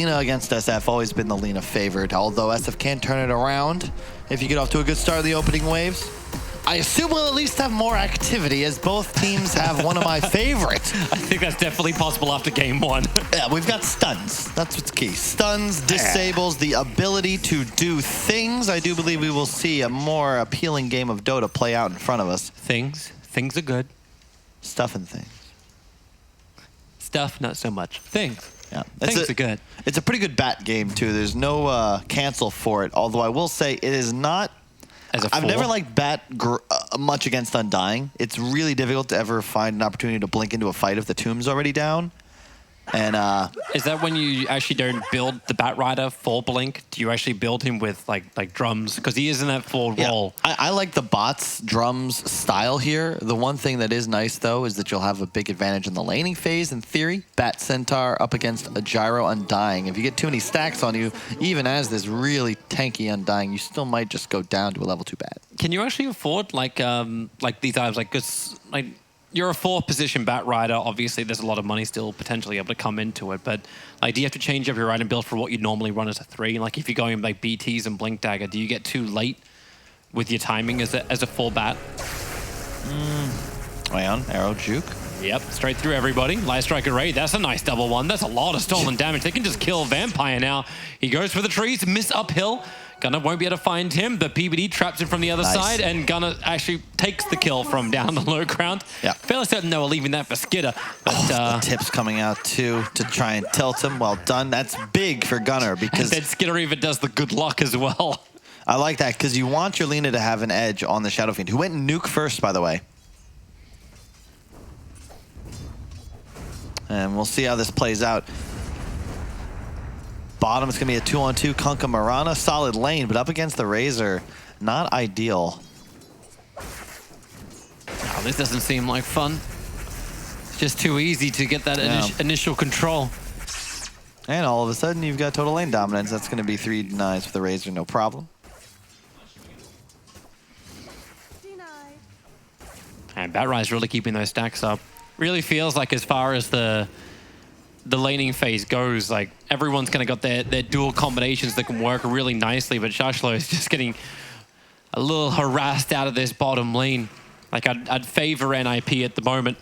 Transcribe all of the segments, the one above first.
Lina against SF, always been the Lina favored, although SF can turn it around if you get off to a good start of the opening waves. I assume we'll at least have more activity, as both teams have one of my favorites. I think that's definitely possible after game one. Yeah, we've got stuns. That's what's key. Stuns disables the ability to do things. I do believe we will see a more appealing game of Dota play out in front of us. Things are good. Stuff and things. Stuff, not so much. Things. Yeah, things are good. It's a pretty good bat game, too. There's no cancel for it, although I will say it is not... I've never liked bat much against Undying. It's really difficult to ever find an opportunity to blink into a fight if the tomb's already down. And is that when you actually don't build the Bat Rider for Blink? Do you actually build him with like drums? Because he is in that forward role. I like the bots drums style here. The one thing that is nice though is that you'll have a big advantage in the laning phase. In theory, Bat Centaur up against a Gyro Undying. If you get too many stacks on you, even as this really tanky Undying, you still might just go down to a level 2 Bat. Can you actually afford like these items? Like you're a 4th position Bat Rider. Obviously, there's a lot of money still potentially able to come into it. But like, do you have to change up your item build for what you'd normally run as a 3? Like, if you're going like BTs and Blink Dagger, do you get too late with your timing as a full Bat? Ion, Arrow, Juke. Yep, straight through everybody. Light Strike Array, that's a nice double one. That's a lot of stolen damage. They can just kill Vampire now. He goes for the trees, miss uphill. Gunnar won't be able to find him. The PBD traps him from the other side, and Gunnar actually takes the kill from down the low ground. Yeah. Fairly certain they were leaving that for Skidder. But, the tips coming out too to try and tilt him. Well done. That's big for Gunnar because... And then Skidder even does the good luck as well. I like that because you want your Lina to have an edge on the Shadow Fiend, who went nuke first, by the way. And we'll see how this plays out. Bottom is going to be a 2-on-2 Kunkka Marana. Solid lane, but up against the Razor, not ideal. Oh, this doesn't seem like fun. It's just too easy to get that initial control. And all of a sudden, you've got total lane dominance. That's going to be 3 denies for the Razor, no problem. And Bat Rider's really keeping those stacks up. Really feels like as far as the laning phase goes, like everyone's kind of got their dual combinations that can work really nicely, but Shashlo is just getting a little harassed out of this bottom lane. Like I'd favor NIP at the moment.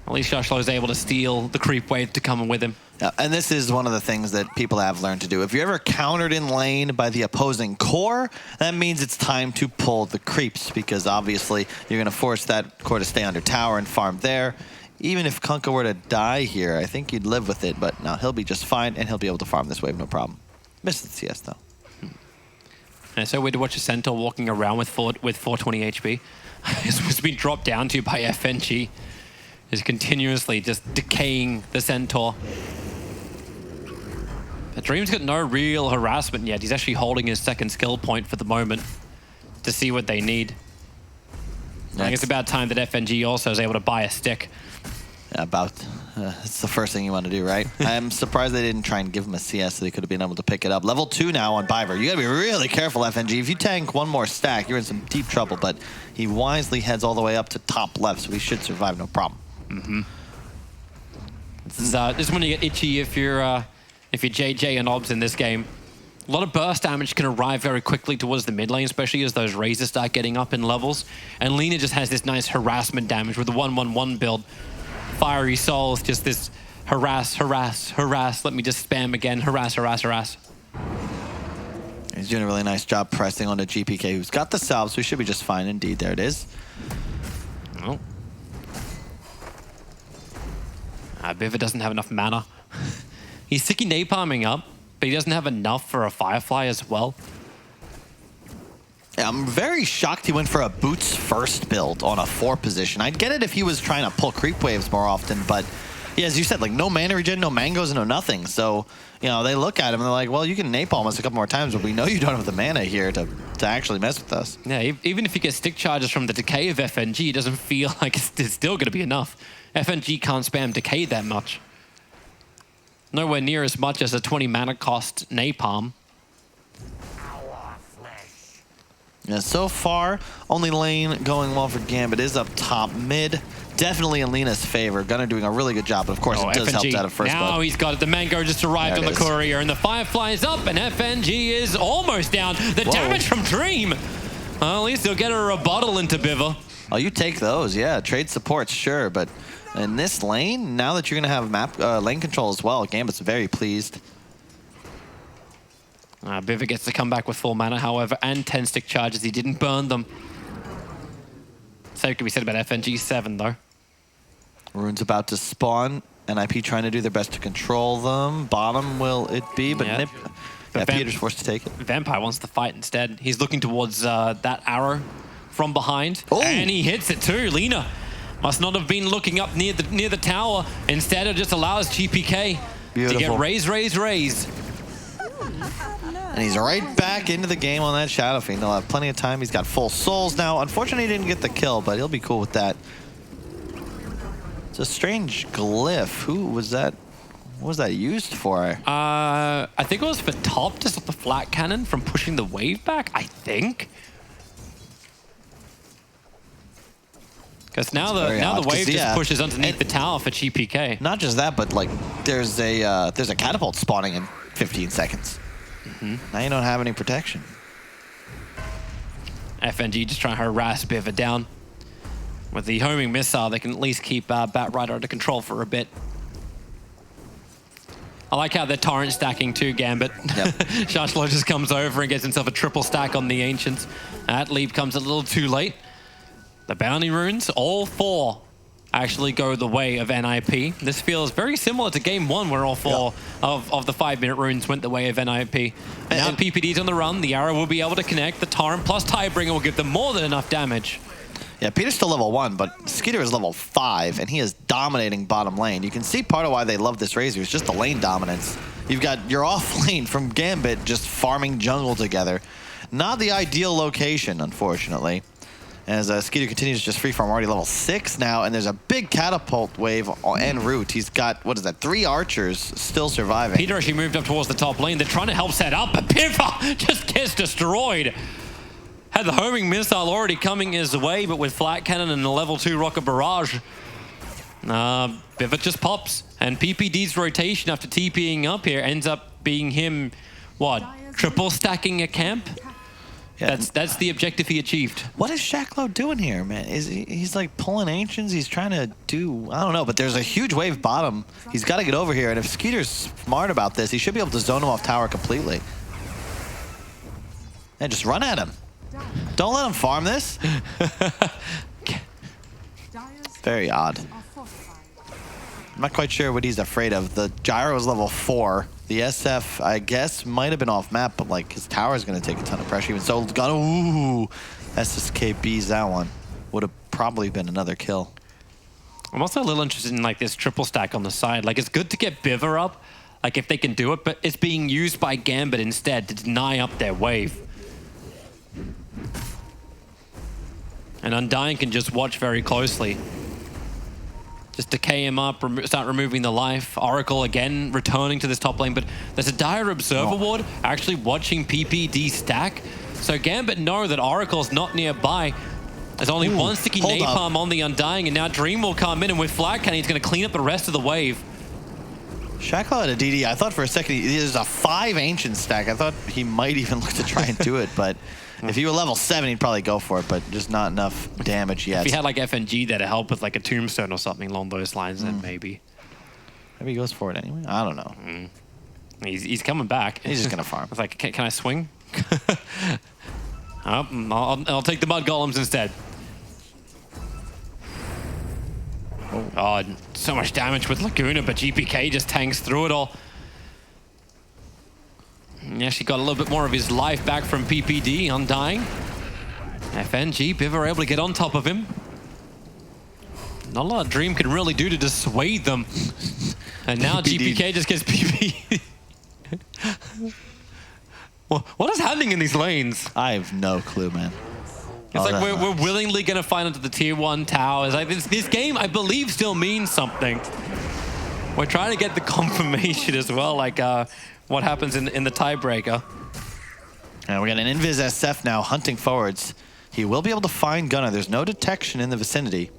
At least Shashlo is able to steal the creep wave to come with him. Yeah, and this is one of the things that people have learned to do. If you're ever countered in lane by the opposing core, that means it's time to pull the creeps, because obviously you're going to force that core to stay under tower and farm there. Even if Kunkka were to die here, I think you'd live with it, but no, he'll be just fine, and he'll be able to farm this wave, no problem. Missed the CS, though. And so weird to watch a Centaur walking around with 420 HP. It's been dropped down to by FNG. Is continuously just decaying the Centaur. But Dream's got no real harassment yet. He's actually holding his second skill point for the moment to see what they need. I think it's about time that FNG also is able to buy a stick. Yeah, it's the first thing you want to do, right? I'm surprised they didn't try and give him a CS so they could have been able to pick it up. Level 2 now on Biver. You got to be really careful, FNG. If you tank one more stack, you're in some deep trouble, but he wisely heads all the way up to top left, so he should survive no problem. This is when you get itchy if you're JJ and Obs in this game. A lot of burst damage can arrive very quickly towards the mid lane, especially as those Razors start getting up in levels. And Lina just has this nice harassment damage with the 1-1-1 build. Fiery Souls, just this harass, harass, harass. Let me just spam again. Harass, harass, harass. He's doing a really nice job pressing onto GPK, who's got the salve, so he should be just fine. Indeed, there it is. Oh. Biver doesn't have enough mana. He's sticky napalming up, but he doesn't have enough for a Firefly as well. Yeah, I'm very shocked he went for a boots first build on a 4 position. I'd get it if he was trying to pull creep waves more often, but yeah, as you said, like no mana regen, no mangoes, no nothing. So, you know, they look at him and they're like, well, you can napalm us a couple more times, but we know you don't have the mana here to actually mess with us. Yeah, even if you get stick charges from the decay of FNG, it doesn't feel like it's still going to be enough. FNG can't spam decay that much. Nowhere near as much as a 20 mana cost napalm. Yeah, so far, only lane going well for Gambit is up top mid. definitely in Lena's favor. Gunnar doing a really good job, but of course it does help out at first now blood. He's got it. The Mango just arrived on the courier, and the Firefly is up, and FNG is almost down. The damage from Dream. Well, at least he'll get a rebuttal into Biver. Oh, you take those, yeah. Trade supports, sure, but in this lane, now that you're going to have lane control as well, Gambit's very pleased. Biver gets to come back with full mana, however, and 10 stick charges. He didn't burn them. Same can be said about FNG 7, though. Rune's about to spawn. NIP trying to do their best to control them. Bottom will it be, but Nip... Yeah, Peter's forced to take it. Vampire wants to fight instead. He's looking towards that arrow from behind, and he hits it too. Lena must not have been looking up near the tower. Instead, it just allows GPK to get raise. And he's right back into the game on that Shadow Fiend. He'll have plenty of time. He's got full souls now. Unfortunately, he didn't get the kill, but he'll be cool with that. It's a strange glyph. Who was that? What was that used for? I think it was for top to stop the flat cannon from pushing the wave back, I think. Because now the wave just pushes underneath the tower for GPK. Not just that, but like there's a catapult spawning in 15 seconds. Now you don't have any protection. FNG just trying to harass Biver down. With the homing missile, they can at least keep Batrider under control for a bit. I like how they're torrent stacking too, Gambit. Yep. Shashlo just comes over and gets himself a triple stack on the Ancients. That leap comes a little too late. The bounty runes, all 4 actually go the way of NIP. This feels very similar to game 1 where all 4 of the 5-minute runes went the way of NIP. And now PPD's on the run, the arrow will be able to connect, the Torrent plus Tidebringer will give them more than enough damage. Yeah, Peter's still level 1, but Skeeter is level 5, and he is dominating bottom lane. You can see part of why they love this Razor is just the lane dominance. You've got your off lane from Gambit just farming jungle together. Not the ideal location, unfortunately. As Skeeter continues to just free farm, already level 6 now, and there's a big catapult wave en route. He's got, what is that, 3 archers still surviving. Peter actually moved up towards the top lane. They're trying to help set up, but Piva just gets destroyed. Had the homing missile already coming his way, but with flat cannon and the level 2 rocket barrage, Biva just pops. And PPD's rotation after TPing up here ends up being him, what, triple stacking a camp? Yeah. That's the objective he achieved. What is Shaklo doing here, man? He's like pulling Ancients? He's trying to do, I don't know, but there's a huge wave bottom. He's got to get over here, and if Skeeter's smart about this, he should be able to zone him off tower completely. And just run at him. Don't let him farm this. Very odd. I'm not quite sure what he's afraid of. The Gyro is level 4. The SF, I guess, might have been off map, but like his tower is going to take a ton of pressure. Even so, ooh, SSKB's that one. Would have probably been another kill. I'm also a little interested in like this triple stack on the side. Like it's good to get Biver up, like if they can do it, but it's being used by Gambit instead to deny up their wave. And Undying can just watch very closely. Just decay him up, start removing the life. Oracle again returning to this top lane, but there's a dire observer ward actually watching PPD stack. So Gambit know that Oracle's not nearby. There's only one sticky napalm on the Undying, and now Dream will come in, and with Flat Cannon, he's going to clean up the rest of the wave. Shaklo had a DD. I thought for a second there's a 5 Ancient stack. I thought he might even look to try and do it, but if he were level 7, he'd probably go for it, but just not enough damage yet. If he had like FNG there to help with like a Tombstone or something along those lines, then maybe. Maybe he goes for it anyway. I don't know. He's coming back. He's just gonna farm. It's like, can I swing? I'll take the Mud Golems instead. Oh, so much damage with Laguna, but GPK just tanks through it all. Yeah, she got a little bit more of his life back from PPD, Undying. FNG, Biver able to get on top of him. Not a lot of Dream can really do to dissuade them. And now GPK just gets PP. What is happening in these lanes? I have no clue, man. It's like we're willingly going to find into the tier 1 towers. Like this game, I believe, still means something. We're trying to get the confirmation as well, like what happens in the tiebreaker. And we got an Invis SF now hunting forwards. He will be able to find Gunnar. There's no detection in the vicinity.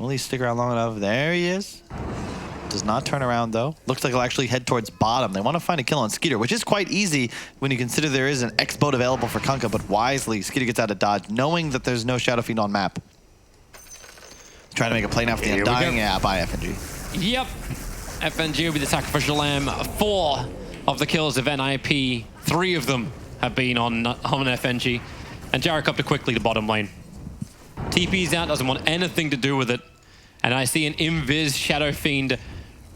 Will he stick around long enough? There he is. Does not turn around, though. Looks like he'll actually head towards bottom. They want to find a kill on Skeeter, which is quite easy when you consider there is an X-Boat available for Kunkka, but wisely, Skeeter gets out of dodge, knowing that there's no Shadow Fiend on map. Trying to make a play now for the Undying. Yeah, by FNG. Yep. FNG will be the sacrificial lamb. 4 of the kills of NIP. 3 of them have been on FNG. And Gyrocopter quickly to bottom lane. TP's out, doesn't want anything to do with it. And I see an Invis Shadow Fiend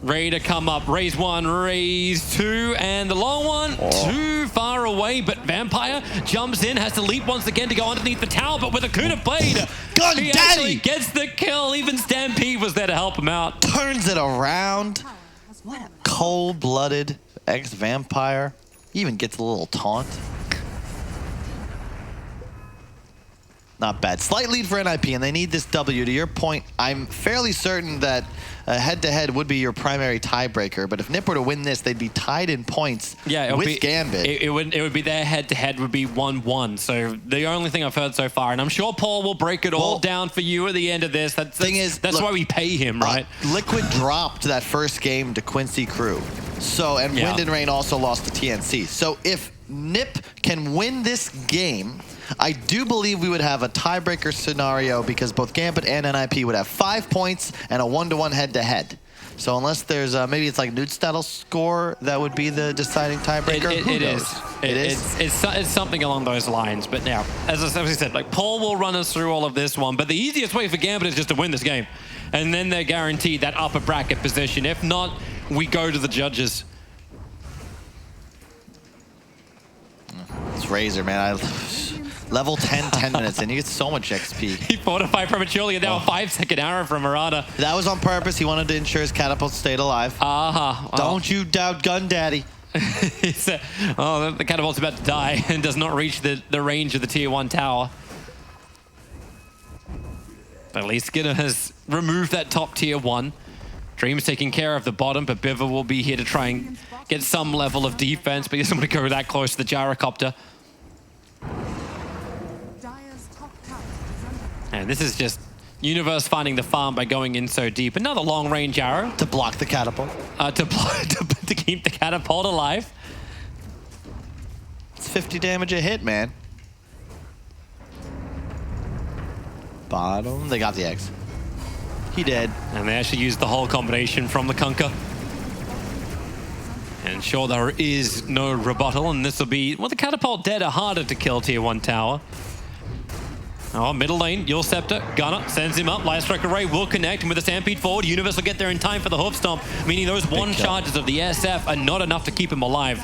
ready to come up. Raise 1, raise 2, and the long one, too far away, but Vampire jumps in, has to leap once again to go underneath the tower, but with a Kuna Blade, he actually gets the kill. Even Stampede was there to help him out. Turns it around. Cold-blooded ex-Vampire. Even gets a little taunt. Not bad. Slight lead for NIP, and they need this W. To your point, I'm fairly certain that head-to-head would be your primary tiebreaker, but if NIP were to win this, they'd be tied in points with Gambit. It would be their head-to-head would be 1-1. So the only thing I've heard so far, and I'm sure Paul will break it all down for you at the end of this. That's look, why we pay him, right? Liquid dropped that first game to Quincy Crew. So, and Wind and Rain also lost to TNC. So if NIP can win this game, I do believe we would have a tiebreaker scenario because both Gambit and NIP would have 5 points and a 1-to-1 head-to-head. So unless there's maybe it's like Nudestattle score that would be the deciding tiebreaker. It is. It's something along those lines. But now, as I said, like Paul will run us through all of this one. But the easiest way for Gambit is just to win this game, and then they're guaranteed that upper bracket position. If not, we go to the judges. It's Razor, man. Level 10, 10 minutes, and he gets so much XP. He fortified prematurely, and now a 5-second arrow from Murata. That was on purpose. He wanted to ensure his catapult stayed alive. Don't you doubt Gun Daddy. The catapult's about to die and does not reach the range of the Tier 1 tower. But at least Skinner has removed that top Tier 1. Dream's taking care of the bottom, but Biver will be here to try and get some level of defense, but he doesn't want to go that close to the Gyrocopter. And this is just Universe finding the farm by going in so deep. Another long-range arrow. To block the catapult. To keep the catapult alive. It's 50 damage a hit, man. Bottom. They got the X. He did. And they actually used the whole combination from the Kunkka. And sure, there is no rebuttal, and this will be... Well, the catapult dead are harder to kill Tier 1 tower. Oh, middle lane, Yule Scepter, Gunner sends him up. Light Strike Array will connect, and with the Stampede forward, Universe will get there in time for the Hoof Stomp, meaning those charges of the SF are not enough to keep him alive.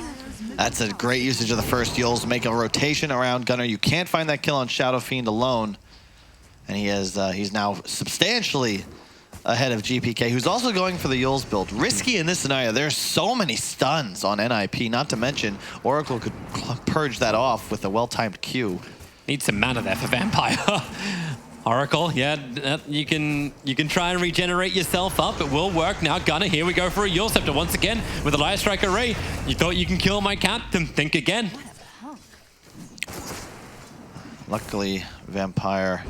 That's a great usage of the first Yules. Make a rotation around Gunner. You can't find that kill on Shadow Fiend alone. And he has, he's now substantially ahead of GPK, who's also going for the Yules build. Risky in this scenario. There's so many stuns on NIP, not to mention Oracle could purge that off with a well-timed Q. Need some mana there for Vampire. Oracle, yeah, you can try and regenerate yourself up. It will work. Now Gunner, here we go for a Yule Scepter once again with a Light Strike Array. You thought you can kill my captain? Think again. Luckily, Vampire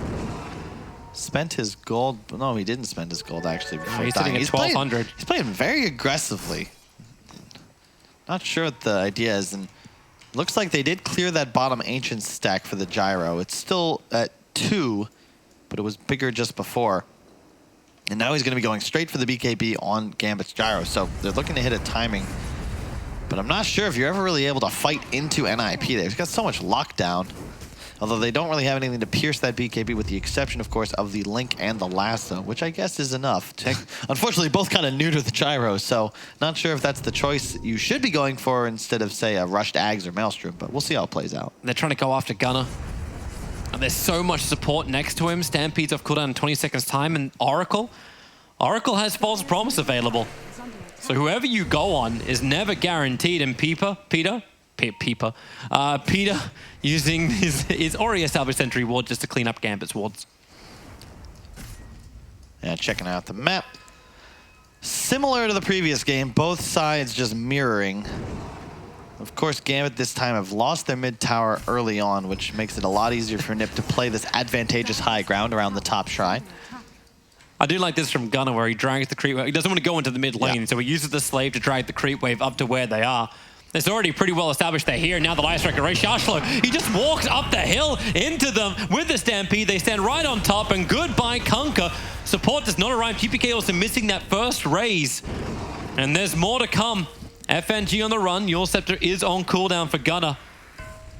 spent his gold. No, he didn't spend his gold actually before he's sitting at 1200. He's playing very aggressively. Not sure what the idea is, and looks like they did clear that bottom Ancient stack for the Gyro. It's still at 2, but it was bigger just before. And now he's going to be going straight for the BKB on Gambit's Gyro. So they're looking to hit a timing. But I'm not sure if you're ever really able to fight into NIP there. He's got so much lockdown. Although they don't really have anything to pierce that BKB, with the exception, of course, of the Link and the Lasso, which I guess is enough. Unfortunately, both kind of new to the Gyro, so not sure if that's the choice you should be going for instead of, say, a Rushed Ags or Maelstrom, but we'll see how it plays out. They're trying to go after Gunner. And there's so much support next to him. Stampede's off cooldown in 20 seconds time, and Oracle has False Promise available. So whoever you go on is never guaranteed, and Peter using his already established sentry ward just to clean up Gambit's wards. Yeah, checking out the map. Similar to the previous game, both sides just mirroring. Of course, Gambit this time have lost their mid tower early on, which makes it a lot easier for NIP to play this advantageous high ground around the top shrine. I do like this from Gunnar, where he drags the creep wave. He doesn't want to go into the mid lane, so he uses the slave to drag the creep wave up to where they are. It's already pretty well established they're here. Now the Light Striker Ray Shashlo, he just walks up the hill into them with the Stampede. They stand right on top, and goodbye Kunkka. Support does not arrive. GPK also missing that first raise. And there's more to come. FNG on the run. Your Scepter is on cooldown for Gunnar.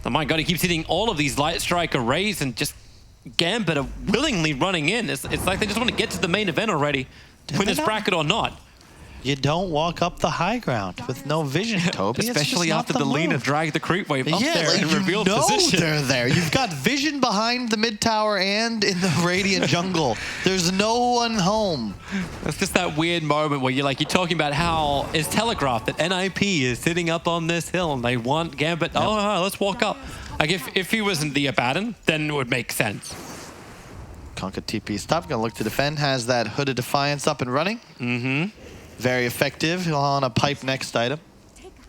Oh my god, he keeps hitting all of these Light Striker rays, and just Gambit are willingly running in. It's like they just want to get to the main event already, win this bracket or not. You don't walk up the high ground with no vision, Toby. Especially after the Lina dragged the creep wave up there and revealed position. They're there. You've got vision behind the mid tower and in the Radiant jungle. There's no one home. It's just that weird moment where you're talking about how it's telegraphed that NIP is sitting up on this hill and they want Gambit. Yep. Oh, let's walk up. Like if he wasn't the Abaddon, then it would make sense. Kunkka TP stop. Gonna look to defend. Has that Hooded Defiance up and running. Mm-hmm. Very effective on a pipe next item.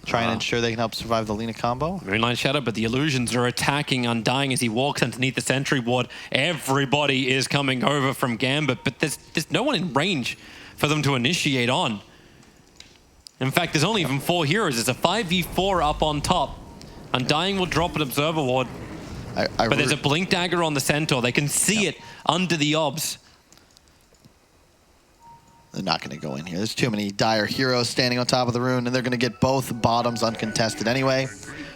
Try and ensure they can help survive the Lina combo. Moonlight Shadow, but the Illusions are attacking Undying as he walks underneath the sentry ward. Everybody is coming over from Gambit, but there's no one in range for them to initiate on. In fact, there's only even 4 heroes. It's a 5v4 up on top. Undying will drop an Observer ward. But there's a Blink Dagger on the Centaur. They can see it under the obs. They're not going to go in here. There's too many dire heroes standing on top of the rune, and they're going to get both bottoms uncontested anyway.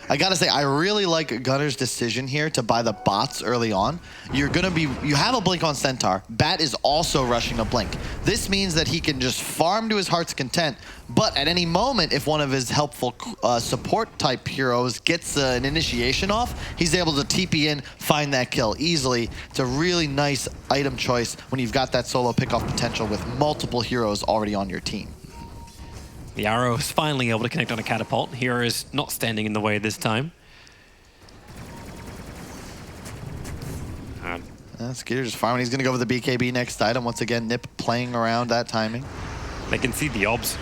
I got to say, I really like Gunnar's decision here to buy the bots early on. You have a blink on Centaur. Bat is also rushing a blink. This means that he can just farm to his heart's content, but at any moment, if one of his helpful support type heroes gets an initiation off, he's able to TP in, find that kill easily. It's a really nice item choice when you've got that solo pickoff potential with multiple heroes already on your team. The arrow is finally able to connect on a catapult. Hero is not standing in the way this time. Skeeter just farming. He's going to go for the BKB next item. Once again, Nip playing around that timing. They can see the obs.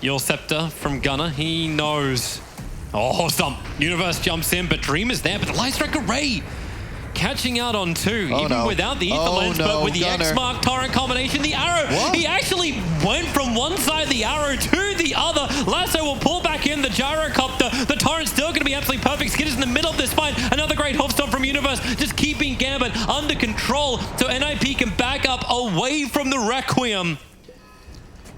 Your Scepter from Gunnar. He knows. Oh, stomp. Universe jumps in, but Dream is there. But the Light Striker Ray catching out on 2, even without the Ether Lens, but with the X-Mark Torrent combination, the arrow, he actually went from one side of the arrow to the other. Lasso will pull back in the Gyrocopter. The Torrent's still going to be absolutely perfect. Skitter's in the middle of this fight. Another great hoof stomp from Universe, just keeping Gambit under control so NIP can back up away from the Requiem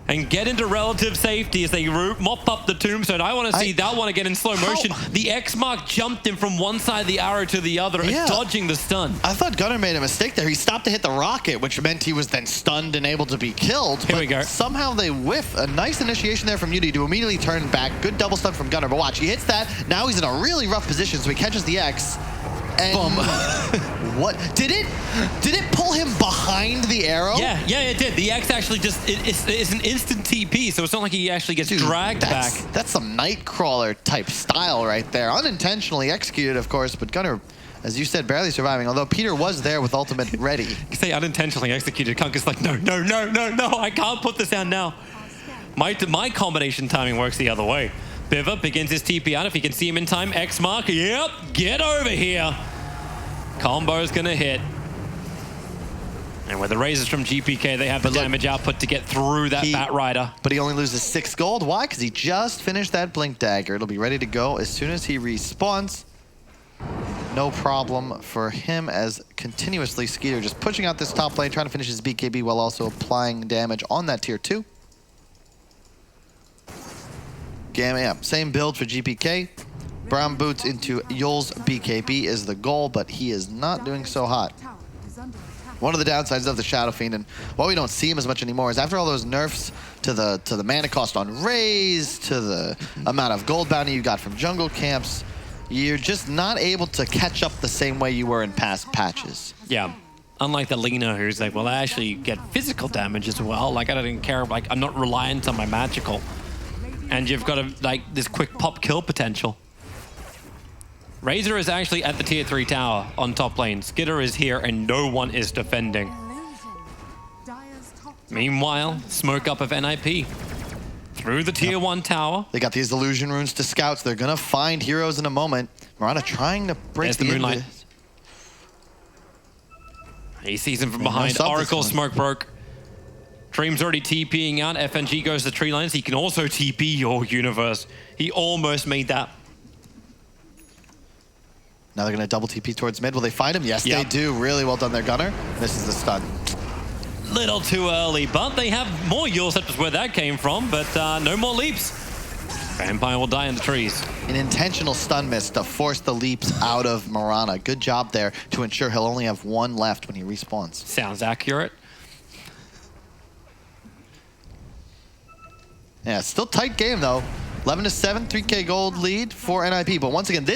and get into relative safety as they mop up the tombstone. I want to see that one again in slow motion. The X-Mark jumped him from one side of the arrow to the other, dodging the stun. I thought Gunnar made a mistake there. He stopped to hit the rocket, which meant he was then stunned and able to be killed. Here we go. Somehow they whiff. A nice initiation there from Yudi to immediately turn back. Good double stun from Gunnar, but watch, he hits that. Now he's in a really rough position, so he catches the X. And what? Did it pull him behind the arrow? Yeah, it did. The X actually just, it's an instant TP, so it's not like he actually gets dragged back. That's some Nightcrawler type style right there. Unintentionally executed, of course, but Gunnar, as you said, barely surviving, although Peter was there with ultimate ready. You say unintentionally executed, Kunkka's like, no, I can't put this down now. My combination timing works the other way. Biva begins his TP out. If he can see him in time, X-Mark, yep, get over here. Combo's gonna hit. And with the raises from GPK, they have the damage output to get through that Bat Rider. But he only loses 6 gold. Why? Because he just finished that Blink Dagger. It'll be ready to go as soon as he respawns. No problem for him as continuously Skeeter just pushing out this top lane, trying to finish his BKB while also applying damage on that tier 2. Same build for GPK. Brown boots into Yul's BKB is the goal, but he is not doing so hot. One of the downsides of the Shadow Fiend, and why we don't see him as much anymore, is after all those nerfs to the mana cost on Raze, to the amount of gold bounty you got from jungle camps, you're just not able to catch up the same way you were in past patches. Yeah. Unlike the Lina, who's like, well, I actually get physical damage as well. Like, I don't care, like, I'm not reliant on my magical. And you've got this quick pop kill potential. Razor is actually at the tier 3 tower on top lane. Skitter is here and no one is defending. Meanwhile, smoke up of NIP. Through the tier 1 tower. They got these illusion runes to scouts. They're gonna find heroes in a moment. Mirana trying to break the Moonlight. He sees him from behind. Oracle smoke broke. Dream's already TPing out. FNG goes to tree lines. He can also TP your universe. He almost made that. Now they're going to double TP towards mid. Will they find him? Yes, they do. Really well done there, Gunner. This is the stun. Little too early, but they have more Yule Scepters where that came from, but no more leaps. Vampire will die in the trees. An intentional stun miss to force the leaps out of Mirana. Good job there to ensure he'll only have one left when he respawns. Sounds accurate. Yeah, still tight game though. 11-7, 3K gold lead for NIP. But once again,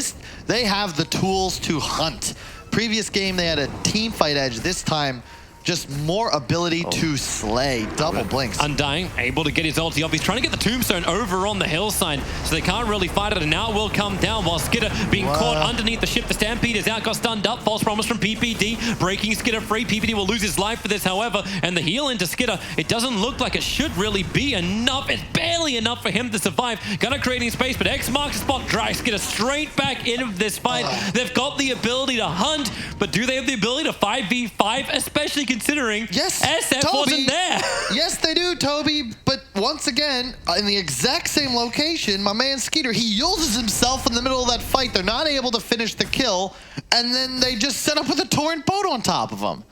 they have the tools to hunt. Previous game, they had a team fight edge. This time, just more ability to slay. Double blinks. Undying, able to get his ulti off. He's trying to get the tombstone over on the hillside, so they can't really fight it, and now it will come down while Skidder being caught underneath the ship. The Stampede is out, got stunned up. False promise from PPD, breaking Skidder free. PPD will lose his life for this, however, and the heal into Skidder, it doesn't look like it should really be enough. It's barely enough for him to survive. Gunner creating space, but X marks the spot. Drive Skidder straight back into this fight. They've got the ability to hunt, but do they have the ability to 5v5, especially considering SF Toby wasn't there? Yes, they do, Toby. But once again, in the exact same location, my man Skeeter, he uses himself in the middle of that fight. They're not able to finish the kill, and then they just set up with a torrent boat on top of him.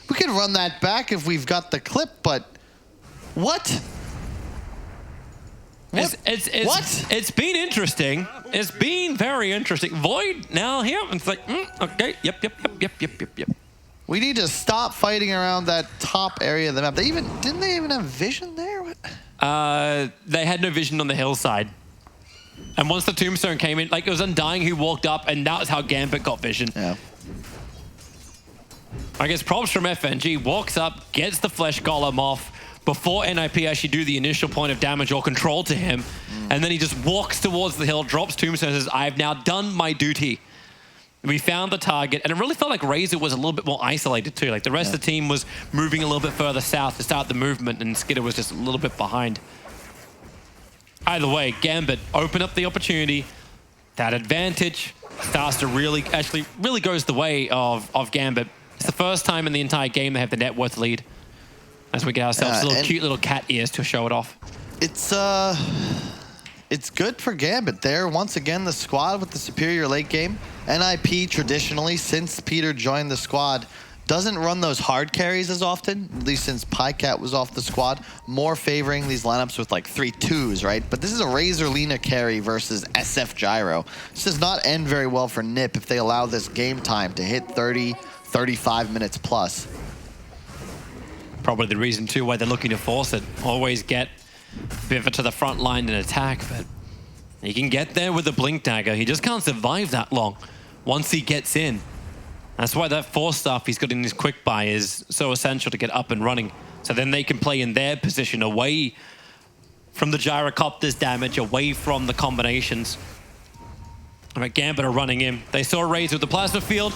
We can run that back if we've got the clip, but what? It's been interesting. It's been very interesting. Void now here. It's like, okay, yep. We need to stop fighting around that top area of the map. Didn't they even have vision there? What? They had no vision on the hillside. And once the tombstone came in, like it was Undying who walked up, and that was how Gambit got vision. Yeah. I guess props from FNG, walks up, gets the flesh golem off before NIP actually do the initial point of damage or control to him. And then he just walks towards the hill, drops tombstone, and says, I've now done my duty. We found the target, and it really felt like Razor was a little bit more isolated too. Like the rest of the team was moving a little bit further south to start the movement, and Skidder was just a little bit behind. Either way, Gambit opened up the opportunity. That advantage starts to really goes the way of Gambit. It's the first time in the entire game they have the net worth lead. As we get ourselves cute little cat ears to show it off. It's good for Gambit. They're once again the squad with the superior late game. NIP traditionally, since Peter joined the squad, doesn't run those hard carries as often, at least since Pycat was off the squad, more favoring these lineups with like 3-2s, right? But this is a Razor Lina carry versus SF Gyro. This does not end very well for NIP if they allow this game time to hit 30, 35 minutes plus. Probably the reason too why they're looking to force it. Always get Biver to the front line and attack, but he can get there with the Blink Dagger. He just can't survive that long once he gets in. That's why that force stuff he's got in his quick buy is so essential to get up and running. So then they can play in their position away from the gyrocopter's damage, away from the combinations. All right, Gambit are running in. They saw Razor with the plasma field,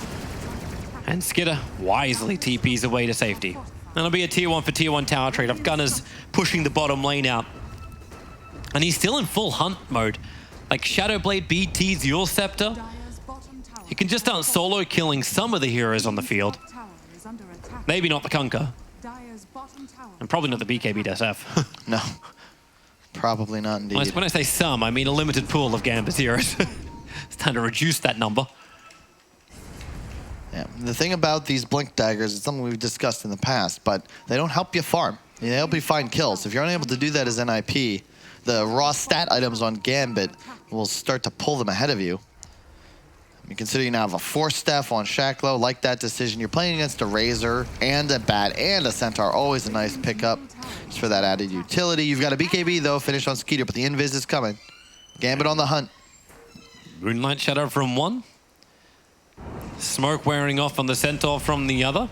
and Skidder wisely TPs away to safety. That'll be a tier 1 for tier 1 tower trade-off. Gunner's pushing the bottom lane out. And he's still in full hunt mode. Like Shadowblade BT's Yule Scepter, he can just start solo killing some of the heroes on the field. Maybe not the Kunkka. And probably not the BKB SF. No, probably not indeed. When I say some, I mean a limited pool of Gambit heroes. It's time to reduce that number. Yeah, the thing about these Blink Daggers, it's something we've discussed in the past, but they don't help you farm. They help you find kills. If you're unable to do that as NIP, the raw stat items on Gambit will start to pull them ahead of you. I mean, consider you now have a Force Staff on Shacklow, like that decision. You're playing against a Razor and a Bat and a Centaur, always a nice pickup just for that added utility. You've got a BKB though, finished on Skeeter, but the Invis is coming. Gambit on the hunt. Moonlight Shadow from one. Smoke wearing off on the Centaur from the other,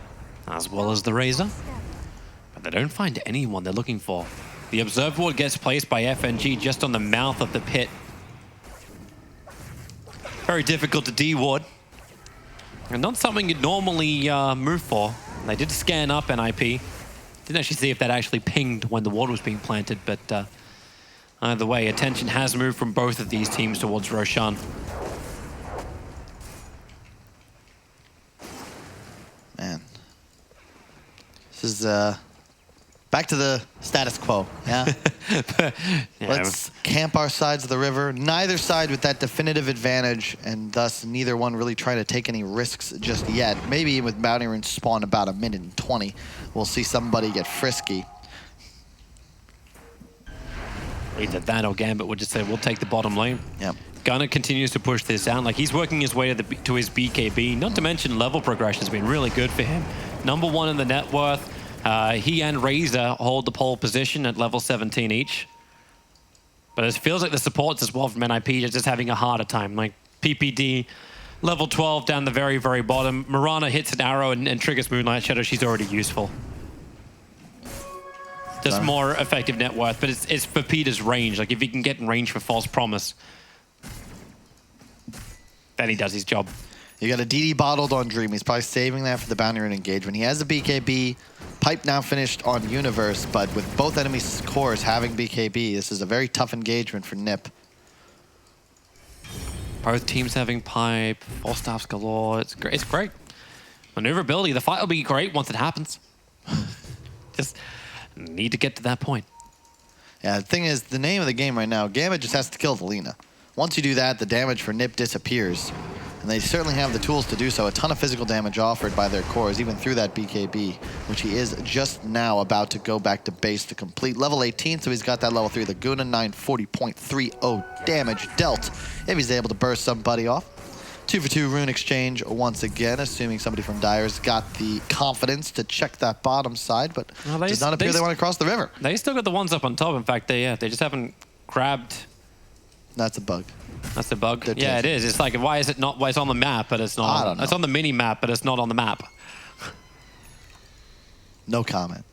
as well as the Razor. But they don't find anyone they're looking for. The Observe Ward gets placed by FNG just on the mouth of the pit. Very difficult to D-ward. And not something you'd normally move for. They did scan up NIP. Didn't actually see if that actually pinged when the ward was being planted, but either way, attention has moved from both of these teams towards Roshan. Man. This is Back to the status quo, yeah? Let's camp our sides of the river. Neither side with that definitive advantage, and thus neither one really trying to take any risks just yet. Maybe with Bounty Rune spawn about 1:20, we'll see somebody get frisky. Either that or Gambit would just say, we'll take the bottom lane. Yep. Gunnar continues to push this down. Like, he's working his way to his BKB. Not to mention level progression has been really good for him. #1 in the net worth. He and Razor hold the pole position at level 17 each. But it feels like the supports as well from NIP are just having a harder time. Like PPD, level 12 down the very, very bottom. Mirana hits an arrow and triggers Moonlight Shadow. She's already useful. Just more effective net worth, but it's for Peter's range. Like if he can get in range for False Promise, then he does his job. You got a DD bottled on Dream. He's probably saving that for the Bounty Rune engagement. He has a BKB. Pipe now finished on Universe, but with both enemy cores having BKB, this is a very tough engagement for Nip. Both teams having Pipe, all staffs galore. It's great. It's great. Maneuverability. The fight will be great once it happens. Just need to get to that point. Yeah, the thing is, the name of the game right now, Gambit just has to kill the Lina. Once you do that, the damage for Nip disappears. And they certainly have the tools to do so. A ton of physical damage offered by their cores, even through that BKB, which he is just now about to go back to base to complete. Level 18, so he's got that level 3 Laguna, 940.30 damage dealt if he's able to burst somebody off. 2 for 2 rune exchange once again, assuming somebody from Dyer's got the confidence to check that bottom side, but does not appear they want to cross the river. They still got the ones up on top. In fact, they just haven't grabbed. That's a bug. That's the bug. They're yeah, it is. It's like, why is it not? Why it's on the map, but it's not. I don't know. It's on the mini map, but it's not on the map. No comment.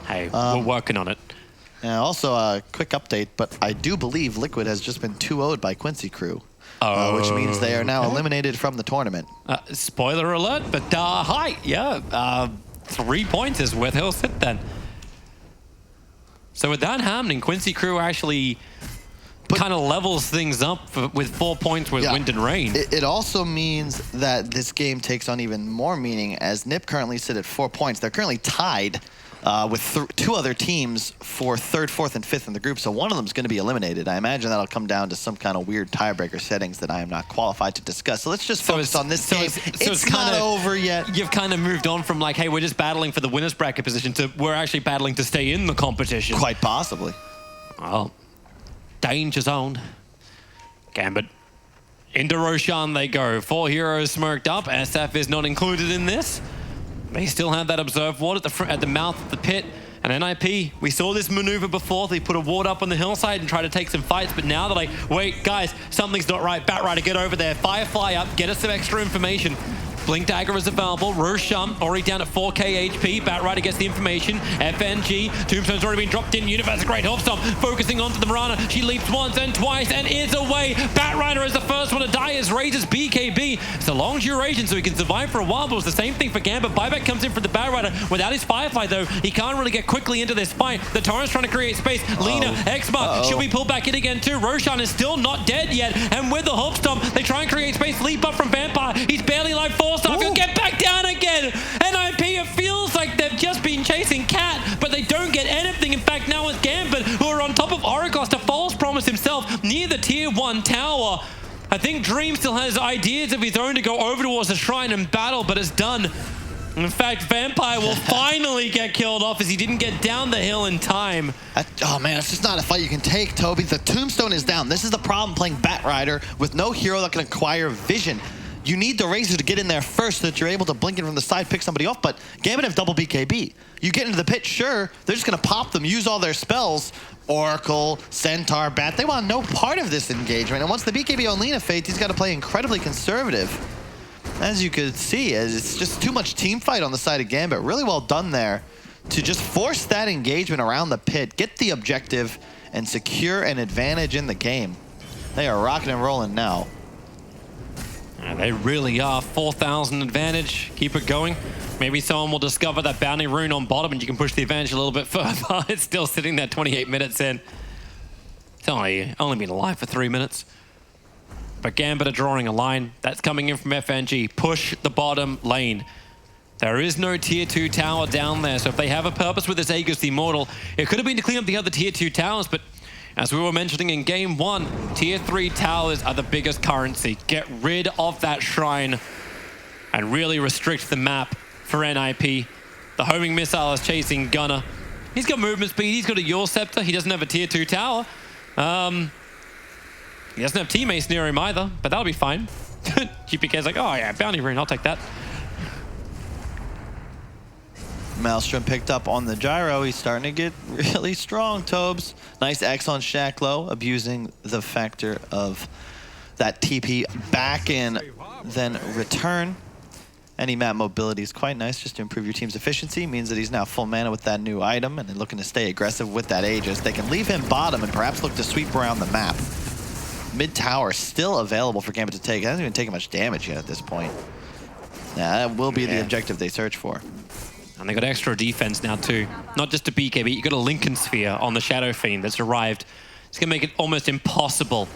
Hey, we're working on it. And also a quick update, but I do believe Liquid has just been 2-0'd by Quincy Crew, which means they are now eliminated from the tournament. Spoiler alert, but hi, yeah, 3 points is where they'll sit then. So with that happening, Quincy Crew actually kind of levels things up with 4 points with Wind and Rain. It also means that this game takes on even more meaning as NIP currently sit at 4 points. They're currently tied with 2 other teams for 3rd, 4th, and 5th in the group, so one of them is going to be eliminated. I imagine that'll come down to some kind of weird tiebreaker settings that I am not qualified to discuss. So let's just focus on this game. It's not over yet. You've kind of moved on from like, hey, we're just battling for the winner's bracket position to we're actually battling to stay in the competition. Quite possibly. Well, danger zone. Gambit. Into Roshan they go. 4 heroes smirked up. SF is not included in this. They still have that observe ward at the mouth of the pit. And NIP, we saw this maneuver before. They put a ward up on the hillside and try to take some fights, but now they're like, wait, guys, something's not right. Batrider, get over there. Firefly up, get us some extra information. Blink Dagger is available. Roshan already down at 4k HP. Batrider gets the information. FNG. Tombstone's already been dropped in. Universe, a great help stop. Focusing onto the Mirana. She leaps once and twice and is away. Batrider is the first one to die as raises BKB. It's a long duration, so he can survive for a while, but it's the same thing for Gambit. Buyback comes in for the Batrider. Without his Firefly, though, he can't really get quickly into this fight. The Torrent's trying to create space. Lina, X-Mark, should we pull back in again too? Roshan is still not dead yet, and with the Hope Stomp, they try and create space. Leap up from Vampire. He's barely like 4-star. He'll get back down again. NIP, it feels like they've just been chasing Cat, but they don't get anything. In fact, now it's Gambit who are on top of Oracos to False Promise himself near the tier 1 tower. I think Dream still has ideas of his own to go over towards the shrine and battle, but it's done. In fact, Vampire will finally get killed off as he didn't get down the hill in time. Oh man, it's just not a fight you can take, Toby. The Tombstone is down. This is the problem playing Batrider with no hero that can acquire vision. You need the Razor to get in there first so that you're able to blink in from the side, pick somebody off, but Gambit have double BKB. You get into the pit, sure, they're just going to pop them, use all their spells. Oracle, Centaur, Bat, they want no part of this engagement. And once the BKB on Lina fades, he's got to play incredibly conservative. As you could see, it's just too much team fight on the side of Gambit. Really well done there to just force that engagement around the pit, get the objective, and secure an advantage in the game. They are rocking and rolling now. They really are. 4,000 advantage. Keep it going. Maybe someone will discover that Bounty Rune on bottom and you can push the advantage a little bit further. It's still sitting there 28 minutes in. It's only been alive for 3 minutes. But Gambit are drawing a line. That's coming in from FNG. Push the bottom lane. There is no tier 2 tower down there, so if they have a purpose with this Aegis the Immortal, it could have been to clean up the other tier 2 towers, but as we were mentioning in game 1, tier 3 towers are the biggest currency. Get rid of that shrine and really restrict the map for NIP. The homing missile is chasing Gunnar. He's got movement speed, he's got a Your Scepter, he doesn't have a tier 2 tower. He doesn't have teammates near him either, but that'll be fine. GPK's like, oh yeah, bounty rune, I'll take that. Maelstrom picked up on the gyro. He's starting to get really strong, Tobes. Nice X on Shacklow, abusing the factor of that TP back in, then return. Any map mobility is quite nice just to improve your team's efficiency. Means that he's now full mana with that new item and then looking to stay aggressive with that Aegis. They can leave him bottom and perhaps look to sweep around the map. Mid tower still available for Gambit to take. It hasn't even taken much damage yet at this point. Yeah, that will be the objective they search for. And they got extra defense now too. Not just a BKB, you got a Lincoln Sphere on the Shadow Fiend that's arrived. It's gonna make it almost impossible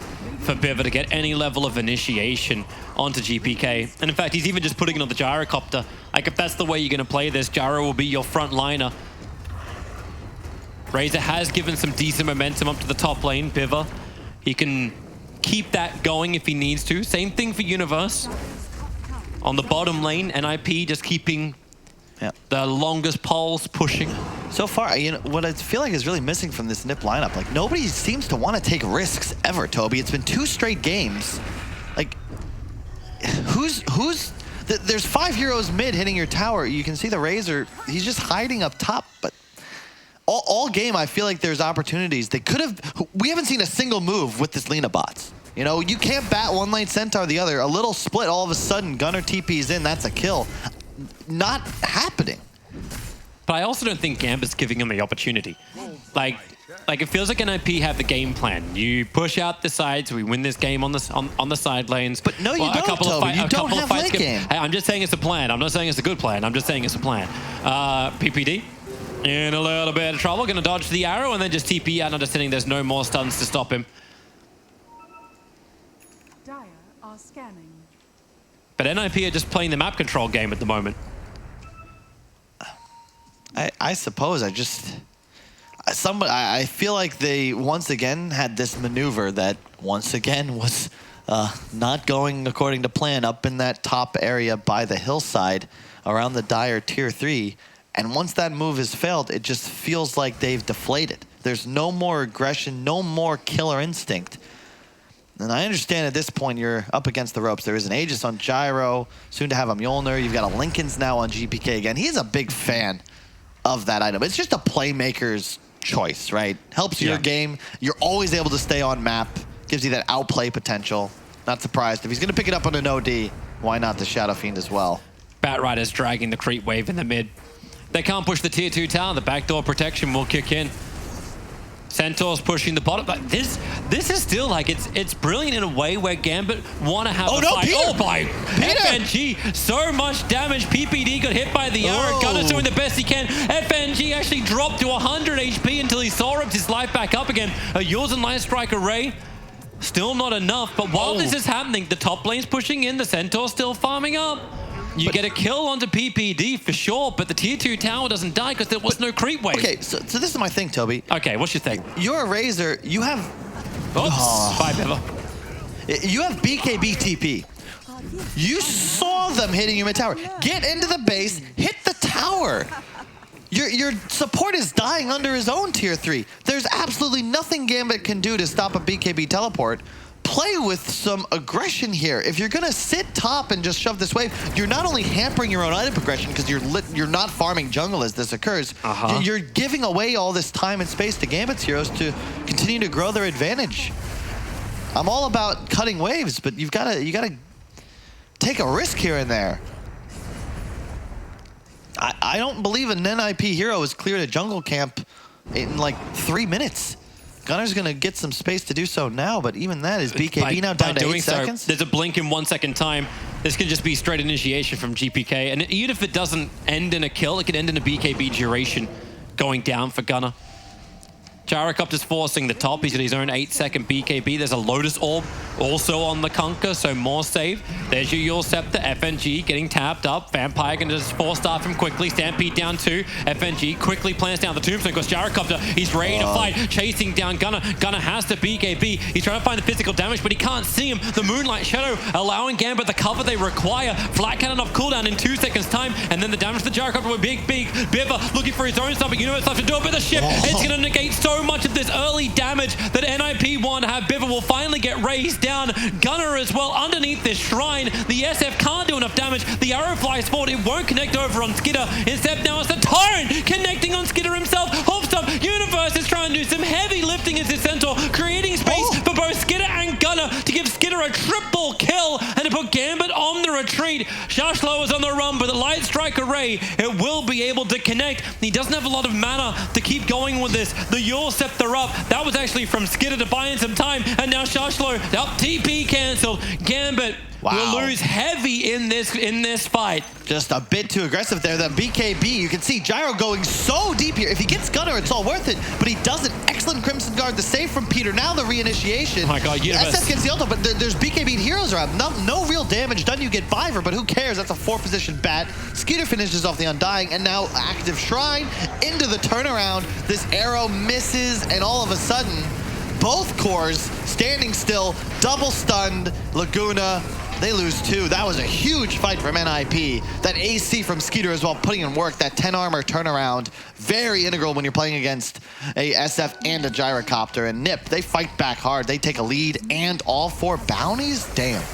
for Biver to get any level of initiation onto GPK. And in fact, he's even just putting it on the Gyrocopter. Like if that's the way you're gonna play this, Gyro will be your front liner. Razor has given some decent momentum up to the top lane, Biver. He can keep that going if he needs to. Same thing for Universe. On the bottom lane, NIP just keeping the longest poles pushing. So far, you know, what I feel like is really missing from this NIP lineup, like nobody seems to want to take risks ever, Toby. It's been 2 straight games. Like, there's 5 heroes mid hitting your tower. You can see the Razor, he's just hiding up top, but all game I feel like there's opportunities. They could have, we haven't seen a single move with this Lina bots. You know, you can't bat one lane Centaur the other. A little split, all of a sudden, Gunnar TP's in, that's a kill. Not happening. But I also don't think Gambit's giving him the opportunity. Like it feels like NIP have the game plan. You push out the sides, we win this game on the side lanes. But no, you don't, Toby. You don't have late game. Hey, I'm just saying it's a plan. I'm not saying it's a good plan. I'm just saying it's a plan. PPD in a little bit of trouble. Gonna dodge the arrow and then just TP out, understanding there's no more stuns to stop him. Dire are scanning. But NIP are just playing the map control game at the moment. I suppose I feel like they once again had this maneuver that once again was not going according to plan up in that top area by the hillside around the Dire tier 3. And once that move has failed, it just feels like they've deflated. There's no more aggression, no more killer instinct. And I understand at this point you're up against the ropes. There is an Aegis on Gyro, soon to have a Mjolnir. You've got a Lincoln's now on GPK again. He's a big fan of that item. It's just a playmaker's choice, right? Helps your game. You're always able to stay on map. Gives you that outplay potential. Not surprised. If he's going to pick it up on an OD, why not the Shadow Fiend as well? Batrider's dragging the creep wave in the mid. They can't push the tier 2 tower. The backdoor protection will kick in. Centaur's pushing the bottom. But this is still like it's brilliant in a way where Gambit want to have a fight. Peter. Oh by FNG, so much damage. PPD got hit by the arrow. Gunner's doing the best he can. FNG actually dropped to 100 HP until he soared his life back up again. A Yours and Light Strike array. Still not enough, but while this is happening, the top lane's pushing in, the Centaur's still farming up. You get a kill onto PPD for sure, but the tier 2 tower doesn't die because there was no creep wave. Okay, so this is my thing, Toby. Okay, what's your thing? You're a Razor. You have... Oops, bye, Biver. You have BKB TP. You saw them hitting you mid-tower. Get into the base, hit the tower. Your support is dying under his own tier 3. There's absolutely nothing Gambit can do to stop a BKB teleport. Play with some aggression here. If you're gonna sit top and just shove this wave, you're not only hampering your own item progression because you're not farming jungle as this occurs. You're giving away all this time and space to Gambit's heroes to continue to grow their advantage. I'm all about cutting waves, but you gotta take a risk here and there. I don't believe an NIP hero has cleared a jungle camp in like 3 minutes. Gunnar's going to get some space to do so now, but even that is BKB now down to 8 seconds. There's a blink in 1 second time. This can just be straight initiation from GPK. And even if it doesn't end in a kill, it can end in a BKB duration going down for Gunnar. Gyrocopter's forcing the top. He's got his own 8-second BKB. There's a Lotus Orb also on the Conquer, so more save. There's your Yule Scepter. FNG getting tapped up. Vampire going to just 4-star him quickly. Stampede down 2. FNG quickly plants down the Tombstone because Gyrocopter, he's ready to fight. Chasing down Gunnar. Gunnar has to BKB. He's trying to find the physical damage, but he can't see him. The Moonlight Shadow allowing Gambit the cover they require. Flat Cannon off cooldown in 2 seconds time, and then the damage to the Gyrocopter with big Biver looking for his own stuff, but Universe have to do it with the ship. It's going to negate so much of this early damage that NIP want to have. Biver will finally get raised down. Gunnar as well underneath this shrine. The SF can't do enough damage. The arrow flies forward. It won't connect over on Skidder. Instead, now it's the Tyrant connecting on Skidder himself. Hopstop, Universe is trying to do some heavy lifting as his Centaur, creating space for both Skidder and Gunnar to give Skidder a triple kill and to put Gambit on the retreat. Shashlo is on the run, but the Light Strike Array, it will be able to connect. He doesn't have a lot of mana to keep going with this. The Yule Scepter up. That was actually from Skidder to buy in some time, and now Shashlo, TP cancelled. Gambit will lose heavy in this fight. Just a bit too aggressive there. The BKB, you can see Gyro going so deep here. If he gets Gunnar, it's all worth it, but he doesn't. Excellent Crimson Guard, the save from Peter. Now the reinitiation. Oh my God, Universe. SF gets the ulti, but there's BKB heroes around. No real damage done. You get Biver, but who cares? That's a 4-position bat. Skeeter finishes off the Undying, and now active Shrine into the turnaround. This arrow misses, and all of a sudden, both cores standing still, double stunned. Laguna, they lose 2. That was a huge fight from NIP. That AC from Skeeter as well, putting in work. That 10 armor turnaround, very integral when you're playing against a SF and a Gyrocopter. And NIP, they fight back hard. They take a lead and all 4 bounties? Damn.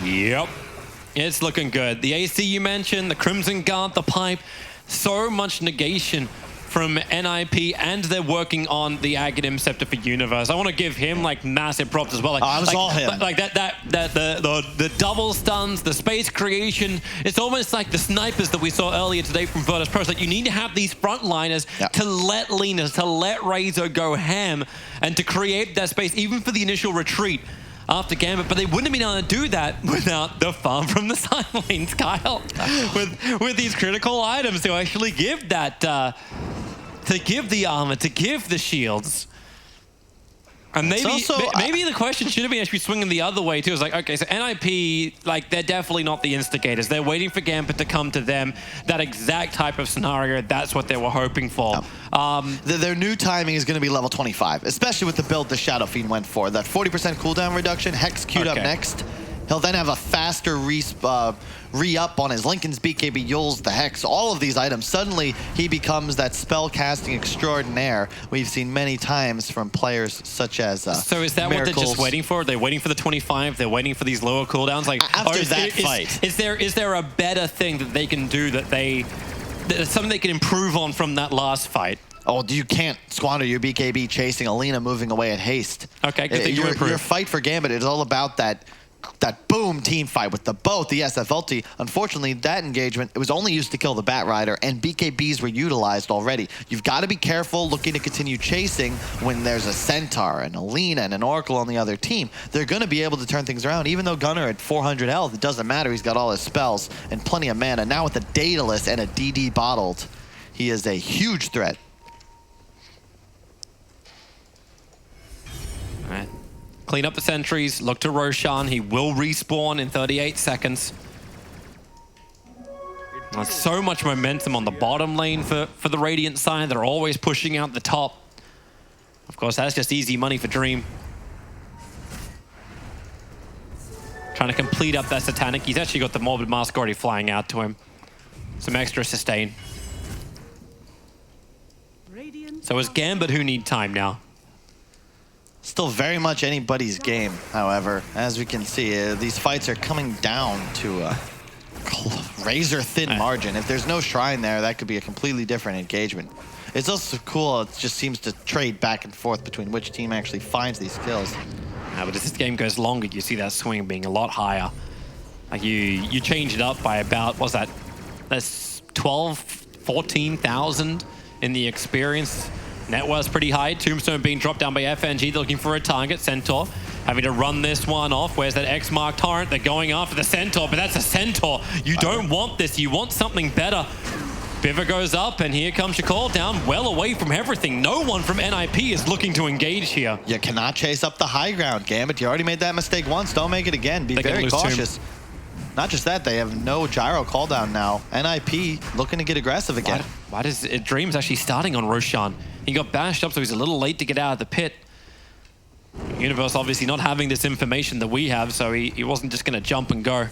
Yep. It's looking good. The AC you mentioned, the Crimson Guard, the Pipe, so much negation from NIP, and they're working on the Aghanim Scepter for Universe. I want to give him like massive props as well. Like, I was all him. Like the double stuns, the space creation. It's almost like the snipers that we saw earlier today from Virtus Pro. Like you need to have these frontliners to let Lena, to let Razor go ham, and to create that space even for the initial retreat after Gambit, but they wouldn't have been able to do that without the farm from the side lanes, Kyle. with these critical items to actually give that, to give the armor, to give the shields. And maybe maybe the question should have been actually swinging the other way too. It's like, okay, so NIP, like they're definitely not the instigators. They're waiting for Gambit to come to them. That exact type of scenario, that's what they were hoping for. Their new timing is going to be level 25, especially with the build the Shadow Fiend went for. That 40% cooldown reduction, Hex queued up next. He'll then have a faster re-up on his Linken's BKB, Yule's the Hex, all of these items. Suddenly, he becomes that spell-casting extraordinaire we've seen many times from players such as So is that Miracles. What they're just waiting for? They're waiting for the 25? They're waiting for these lower cooldowns? Like, after that fight. Is there a better thing that they can do that's something they can improve on from that last fight? Oh, you can't squander your BKB chasing Alina moving away at haste. Okay, good thing you improve. Your fight for Gambit is all about that boom team fight with both the SF ulti. Unfortunately, that engagement, it was only used to kill the Bat Rider, and BKBs were utilized already. You've got to be careful looking to continue chasing when there's a Centaur, and Alina, and an Oracle on the other team. They're going to be able to turn things around. Even though Gunnar at 400 health, it doesn't matter. He's got all his spells and plenty of mana. Now with the Daedalus and a DD bottled, he is a huge threat. All right. Clean up the sentries, look to Roshan. He will respawn in 38 seconds. There's so much momentum on the bottom lane for the Radiant side. They're always pushing out the top. Of course, that's just easy money for Dream. Trying to complete up that Satanic. He's actually got the Morbid Mask already flying out to him. Some extra sustain. So it's Gambit who need time now. Still very much anybody's game, however. As we can see, these fights are coming down to a razor-thin margin. If there's no Shrine there, that could be a completely different engagement. It's also cool, it just seems to trade back and forth between which team actually finds these kills. Yeah, but as this game goes longer, you see that swing being a lot higher. Like you change it up by about, what's that? That's 12, 14,000 in the experience. Net worth's pretty high. Tombstone being dropped down by FNG. They're looking for a target. Centaur having to run this one off. Where's that X-Mark Torrent? They're going after the Centaur, but that's a Centaur. You don't want this. You want something better. Biver goes up, and here comes Shakur down, well away from everything. No one from NIP is looking to engage here. You cannot chase up the high ground, Gambit. You already made that mistake once. Don't make it again. Be very cautious. Not just that, they have no gyro cooldown now. NIP looking to get aggressive again. Why does Dream's actually starting on Roshan? He got bashed up, so he's a little late to get out of the pit. Universe obviously not having this information that we have, so he wasn't just going to jump and go.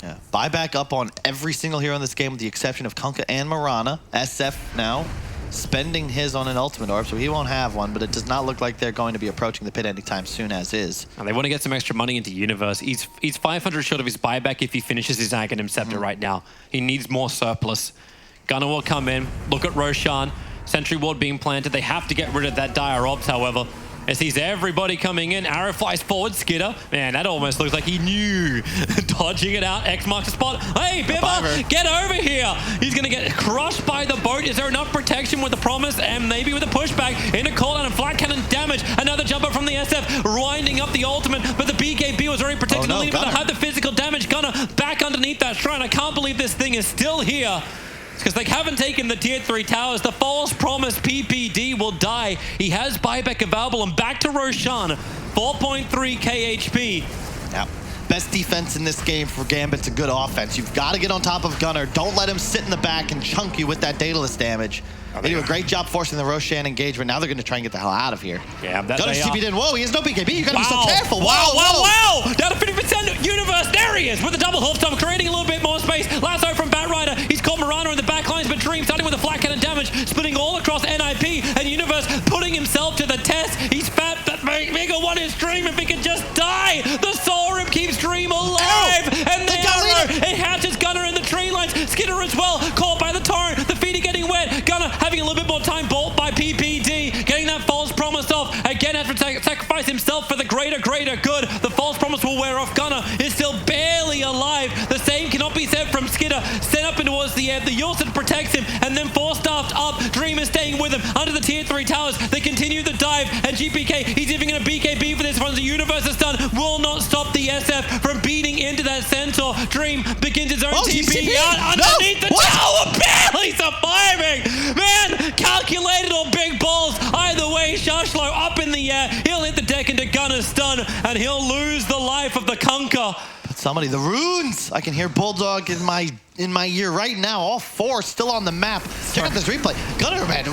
Yeah, buyback up on every single hero in this game with the exception of Kunkka and Mirana. SF now spending his on an ultimate orb, so he won't have one, but it does not look like they're going to be approaching the pit anytime soon as is. And they want to get some extra money into Universe. He's 500 short of his buyback if he finishes his Aghanim Scepter right now. He needs more surplus. Gunnar will come in, look at Roshan. Sentry ward being planted. They have to get rid of that dire ops, however. As sees everybody coming in, arrow flies forward, Skidder. Man, that almost looks like he knew. Dodging it out, X marks the spot. Hey, Biver, get over here. He's going to get crushed by the boat. Is there enough protection with the promise and maybe with a pushback into cooldown and flat cannon damage? Another jumper from the SF, winding up the ultimate, but the BKB was already protecting the lead, but had the physical damage. Gunnar back underneath that shrine. I can't believe this thing is still here. Because they haven't taken the tier 3 towers. The false promise PPD will die. He has buyback available and back to Roshan. 4.3 KHP. Yeah. Best defense in this game for Gambit's a good offense. You've got to get on top of Gunnar. Don't let him sit in the back and chunk you with that Daedalus damage. They do a great job forcing the Roshan engagement. Now they're going to try and get the hell out of here. Yeah, Gunnar TP'd in. Whoa, he has no BKB. You got to be so careful. Wow. Down to 50% Universe. There he is with the double hoof stomp, creating a little bit more space. Lasso from Batrider. He's caught Mirana in the back lines, but Dream starting with a flat cannon damage, splitting all across NIP, and Universe putting himself to the test. He's fat, but Mega One is Dream. If he could just die, the Soul Rip keeps Dream alive. And the arrow, it hatches Gunnar in the tree lines. Skidder as well, caught by the torrent. The feet are getting wet. Gunnar having a little bit more time, bolt by PPD, getting that false promise off. Again, has to sacrifice himself for the greater good. The false promise will wear off. Gunnar is still barely alive. The same cannot be said from Skidder. Sent up and towards the air. The Yulson protects him, and then force-staffed up. Dream is staying with him under the tier 3 towers. They continue the dive, and GPK, he's even going to BKB for this one. The Universe is done. Will not stop the SF from beating into that Centaur. Dream begins his own TP out underneath the tower, barely surviving. Man, calculated or big balls. Either way, Shashlo up in the air. He'll hit the deck into Gunnar's stun, and he'll lose the life of the Kunkka. But somebody, the runes. I can hear Bulldog in my ear right now. All 4 still on the map. Check out this replay. Gunnar, man,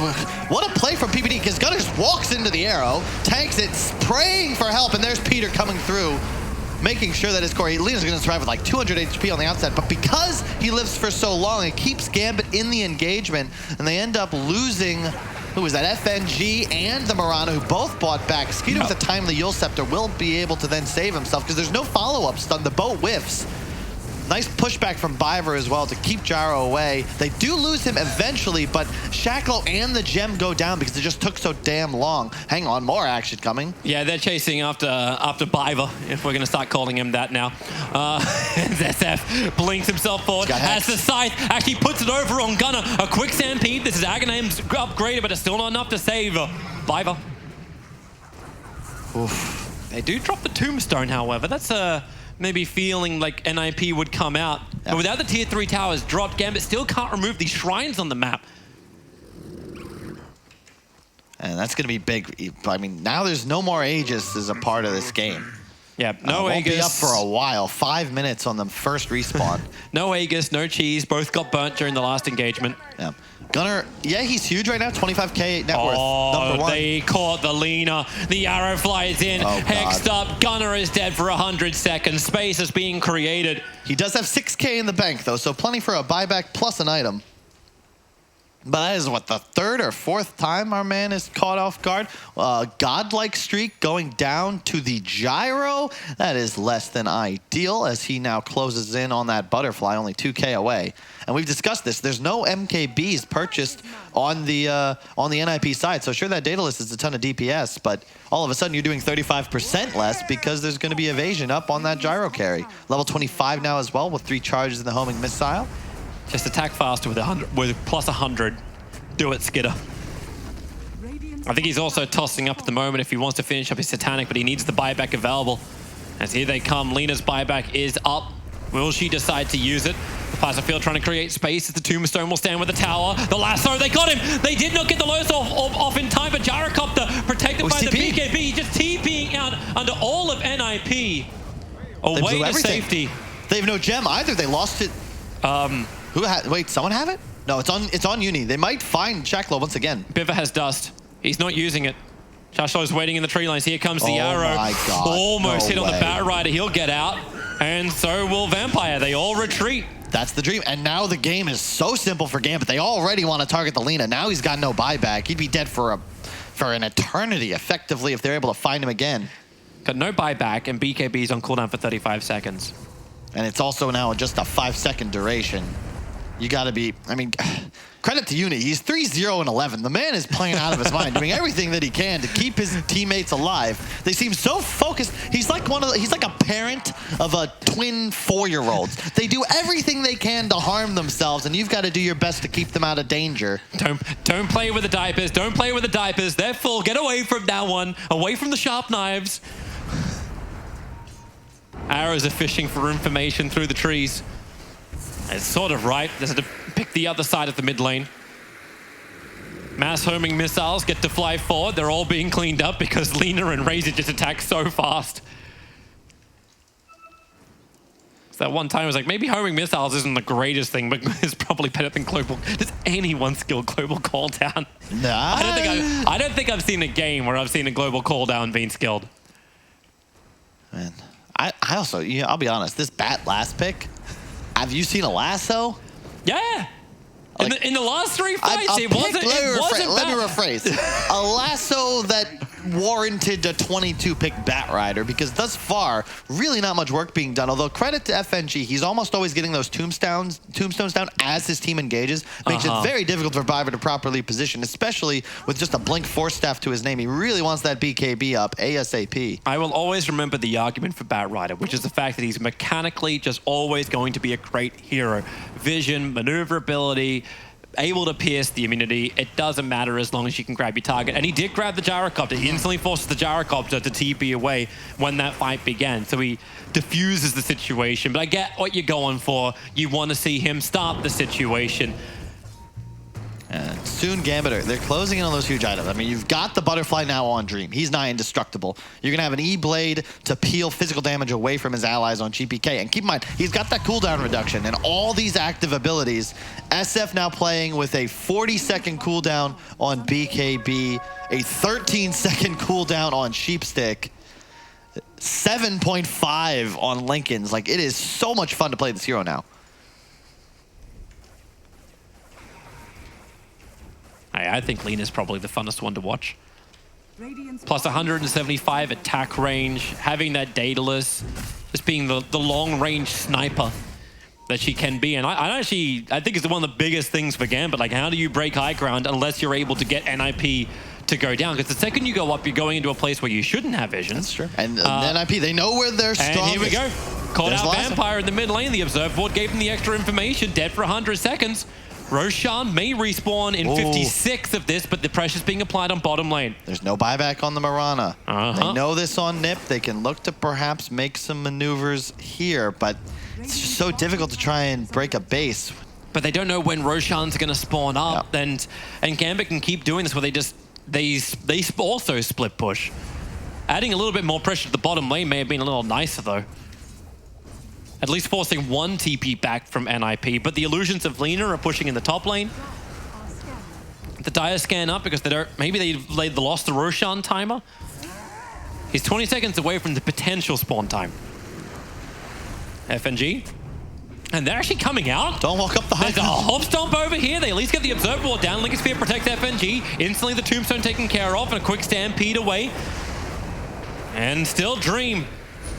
what a play from PPD, because Gunnar just walks into the arrow, tanks it, praying for help, and there's Peter coming through, making sure that his core, Lena's going to survive with like 200 HP on the outset, but because he lives for so long, it keeps Gambit in the engagement, and they end up losing, who is that, FNG and the Mirana, who both bought back. Skeeter with a timely Yule Scepter will be able to then save himself, because there's no follow-up stun. The boat whiffs. Nice pushback from Biver as well to keep Gyro away. They do lose him eventually, but Shacklo and the gem go down because it just took so damn long. Hang on, more action coming. Yeah, they're chasing after Biver, if we're going to start calling him that now. SF blinks himself forward, has the scythe, actually puts it over on Gunnar. A quick stampede. This is Aghanim's upgraded, but it's still not enough to save Biver. Oof. They do drop the tombstone, however. That's maybe feeling like NIP would come out. Yep. But without the tier 3 towers dropped, Gambit still can't remove these shrines on the map. And that's going to be big. I mean, now there's no more Aegis as a part of this game. Yeah, no Aegis. Won't be up for a while. 5 minutes on the first respawn. No Aegis, no cheese. Both got burnt during the last engagement. Yeah. Gunnar, yeah, he's huge right now. 25k net worth. Number 1. They caught the Lena. The arrow flies in. Hexed up. Gunnar is dead for 100 seconds. Space is being created. He does have 6k in the bank, though, so plenty for a buyback plus an item. But that is, what, the 3rd or 4th time our man is caught off guard? Godlike streak going down to the gyro. That is less than ideal as he now closes in on that butterfly, only 2k away. And we've discussed this. There's no MKBs purchased on the NIP side. So sure, that Daedalus is a ton of DPS, but all of a sudden you're doing 35% less because there's going to be evasion up on that gyro carry. Level 25 now as well with 3 charges in the homing missile. Just attack faster with plus 100. Do it, Skidder. I think he's also tossing up at the moment if he wants to finish up his Satanic, but he needs the buyback available. As here they come, Lena's buyback is up. Will she decide to use it? Field trying to create space as the Tombstone will stand with the tower. The lasso, they got him! They did not get the lasso off in time, but Gyrocopter protected by the BKB, just TPing out under all of NIP. Away to safety. They have no gem either. They lost it. Wait, someone have it? No, it's on Uni. They might find Shaklo once again. Biva has dust. He's not using it. Shashlo is waiting in the tree lines. Here comes the arrow. Oh my God. Almost hit on the Bat Rider. He'll get out. And so will Vampire. They all retreat. That's the dream. And now the game is so simple for Gambit. They already want to target the Lina. Now he's got no buyback. He'd be dead for an eternity, effectively, if they're able to find him again. Got no buyback, and BKB's on cooldown for 35 seconds. And it's also now just a 5-second duration. You got to be, I mean, credit to Uni. He's 3-0-11. The man is playing out of his mind, doing everything that he can to keep his teammates alive. They seem so focused. He's like he's like a parent of a twin 4-year-olds. They do everything they can to harm themselves, and you've got to do your best to keep them out of danger. Don't play with the diapers. Don't play with the diapers. They're full. Get away from that one. Away from the sharp knives. Arrows are fishing for information through the trees. It's sort of right. There's to pick the other side of the mid lane. Mass homing missiles get to fly forward. They're all being cleaned up because Lina and Razor just attack so fast. So that one time I was like, maybe homing missiles isn't the greatest thing, but it's probably better than global. Does anyone skill global call down? Nah. I don't think I've seen a game where I've seen a global call down being skilled. Man, I also, I'll be honest, this Bat last pick, have you seen a lasso? Yeah. Like, in the last 3 fights, it wasn't bad. Let me rephrase. A lasso that warranted a 22-pick Bat Rider, because thus far, really not much work being done. Although credit to FNG, he's almost always getting those tombstones down as his team engages. Makes it very difficult for Viber to properly position, especially with just a Blink Force Staff to his name. He really wants that BKB up ASAP. I will always remember the argument for Bat Rider, which is the fact that he's mechanically just always going to be a great hero. Vision, maneuverability, able to pierce the immunity. It doesn't matter as long as you can grab your target. And he did grab the Gyrocopter. He instantly forces the Gyrocopter to TP away when that fight began. So he diffuses the situation. But I get what you're going for. You want to see him start the situation. And soon Gambit, they're closing in on those huge items. I mean, you've got the Butterfly now on Dream. He's nigh indestructible. You're going to have an E-Blade to peel physical damage away from his allies on GPK. And keep in mind, he's got that cooldown reduction and all these active abilities. SF now playing with a 40-second cooldown on BKB, a 13-second cooldown on Sheepstick, 7.5 on Lincoln's. Like, it is so much fun to play this hero now. I think Lina's probably the funnest one to watch. Plus 175 attack range, having that Daedalus, just being the long-range sniper that she can be. And I think it's one of the biggest things for Gambit. Like, how do you break high ground unless you're able to get NIP to go down? Because the second you go up, you're going into a place where you shouldn't have vision. That's true. And NIP, they know where they're strongest. And here we go. Called out Vampire in the mid lane. The Observer Board gave him the extra information. Dead for 100 seconds. Roshan may respawn in 56 of this, but the pressure's being applied on bottom lane. There's no buyback on the Mirana. They know this on Nip. They can look to perhaps make some maneuvers here, but it's just so difficult to try and break a base. But they don't know when Roshan's going to spawn up, and Gambit can keep doing this where they also split push. Adding a little bit more pressure to the bottom lane may have been a little nicer, though. At least forcing one TP back from NIP, but the illusions of Lina are pushing in the top lane. The Dire scan up because maybe they lost the Roshan timer. He's 20 seconds away from the potential spawn time. FNG. And they're actually coming out. Don't walk up the high. There's a hop stomp over here. They at least get the Observer Board down. Lincoln Sphere protects FNG. Instantly the Tombstone taken care of and a quick stampede away. And still Dream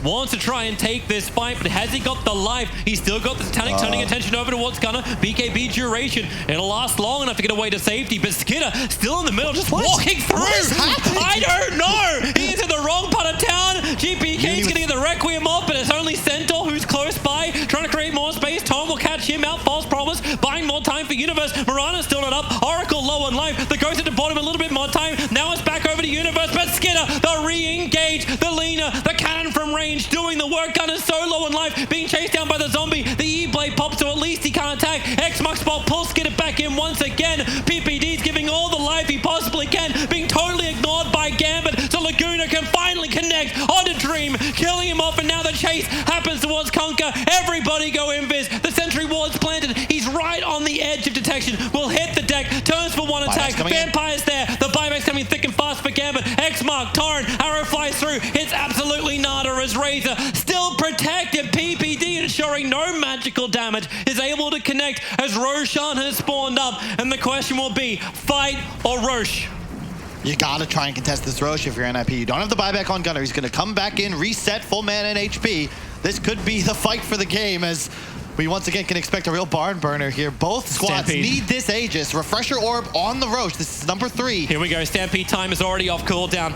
wants to try and take this fight, but has he got the life? He's still got the Titanic turning attention over towards Gunner. BKB duration. It'll last long enough to get away to safety, but Skidder still in the middle, just walking through. I don't know. He is in the wrong part of town. GPK's getting the Requiem off, but it's only Centaur who's close by, trying to create more space. Tom will catch him out. False promise, buying more time for Universe. Mirana's still not up. Oracle low on life. The Ghost at the bottom, a little bit more time. Now it's back over to Universe, but Skidder, the re-engage, the Lina, the cannon from range, doing the work. Gunner's so low in life, being chased down by the zombie. The E-Blade pops, so at least he on attack. X-Mark spot, pulls, get it back in once again. PPD's giving all the life he possibly can, being totally ignored by Gambit. So Laguna can finally connect onto Dream, killing him off, and now the chase happens towards Conker. Everybody go invis. The sentry ward's planted. He's right on the edge of detection. Will hit the deck, turns for one attack. Vampire's there. The buyback's coming thick and fast for Gambit. X-Mark, Torrent, arrow flies through. Hits absolutely nada as Razor still protected. PPD ensuring no magical damage is able to connect as Roshan has spawned up. And the question will be, fight or Rosh? You gotta try and contest this Rosh if you're NIP. You don't have the buyback on Gunner. He's gonna come back in, reset, full mana and HP. This could be the fight for the game as we once again can expect a real barn burner here. Both squads need this Aegis. Refresher Orb on the Rosh. This is number 3. Here we go. Stampede time is already off cooldown.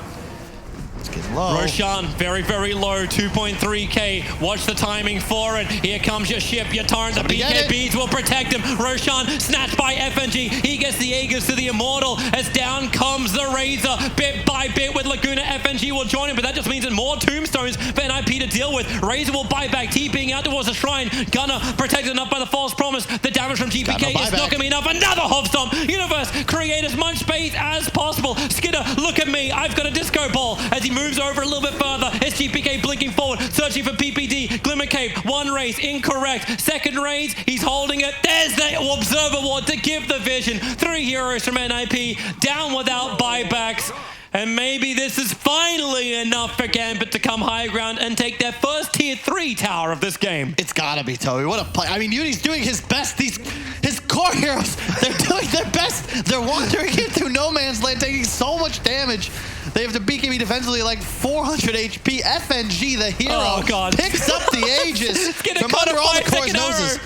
It's getting low. Roshan, very, very low, 2.3k. Watch the timing for it. Here comes your ship, your Torrent. The BKBs will protect him. Roshan snatched by FNG. He gets the Aegis to the Immortal as down comes the Razor. Bit by bit with Laguna. FNG will join him, but that just means more tombstones for NIP to deal with. Razor will buy back, TPing out towards the Shrine. Gunner protected enough by the false promise. The damage from GPK is not going to be enough. Another Hob Stomp. Universe, create as much space as possible. Skidder, look at me. I've got a disco ball as he moves over a little bit further. SGPK blinking forward, searching for PPD. Glimmer Cape, one raise, incorrect. Second raise, he's holding it. There's the Observer Ward to give the vision. 3 heroes from NIP, down without buybacks. And maybe this is finally enough for Gambit to come high ground and take their first tier 3 tower of this game. It's gotta be Toby. What a play. I mean, Uni's doing his best. His core heroes, they're doing their best. They're wandering in through no man's land, taking so much damage. They have to BKB defensively like 400 HP. FNG, the hero, picks up the Aegis from under all the core's noses.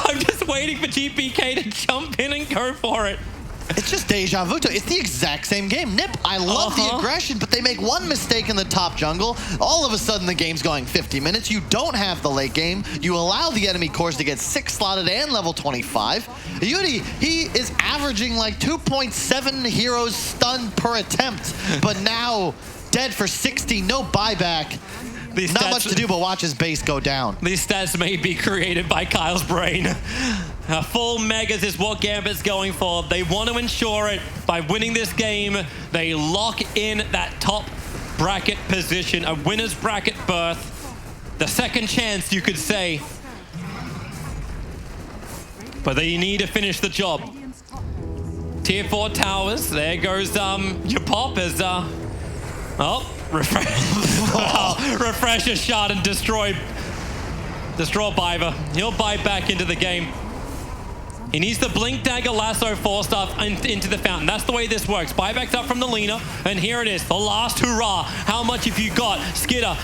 I'm just waiting for GPK to jump in and go for it. It's just deja vu. It's the exact same game. Nip, I love the aggression, but they make one mistake in the top jungle. All of a sudden, the game's going 50 minutes. You don't have the late game. You allow the enemy cores to get 6 slotted and level 25. Uni, he is averaging like 2.7 heroes stunned per attempt, but now dead for 60, no buyback. Not much to do but watch his base go down. These stats may be created by Kyle's brain. Full megas is what Gambit's going for. They want to ensure it. By winning this game, they lock in that top bracket position, a winner's bracket berth. The second chance, you could say. But they need to finish the job. Tier 4 towers. There goes your pop as refresher shot and destroy Biver. He'll buy back into the game. He needs the Blink Dagger Lasso 4-star into the fountain. That's the way this works. Buybacks up from the Lina, and here it is, the last hurrah. How much have you got? Skidder,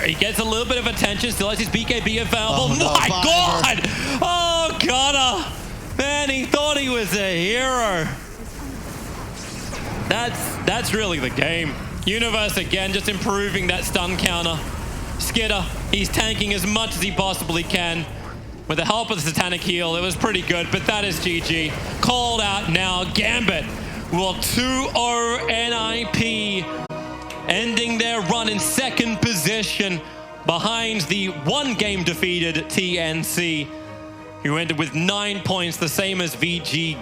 he gets a little bit of attention, still has his BKB available. Oh, no, my God! Oh, Gunner! Man, he thought he was a hero. That's really the game. Universe again, just improving that stun counter. Skidder, he's tanking as much as he possibly can. With the help of the Satanic Heal, it was pretty good, but that is GG. Called out now, Gambit will 2-0 NIP, ending their run in second position behind the 1-game defeated TNC, who ended with 9 points, the same as VG.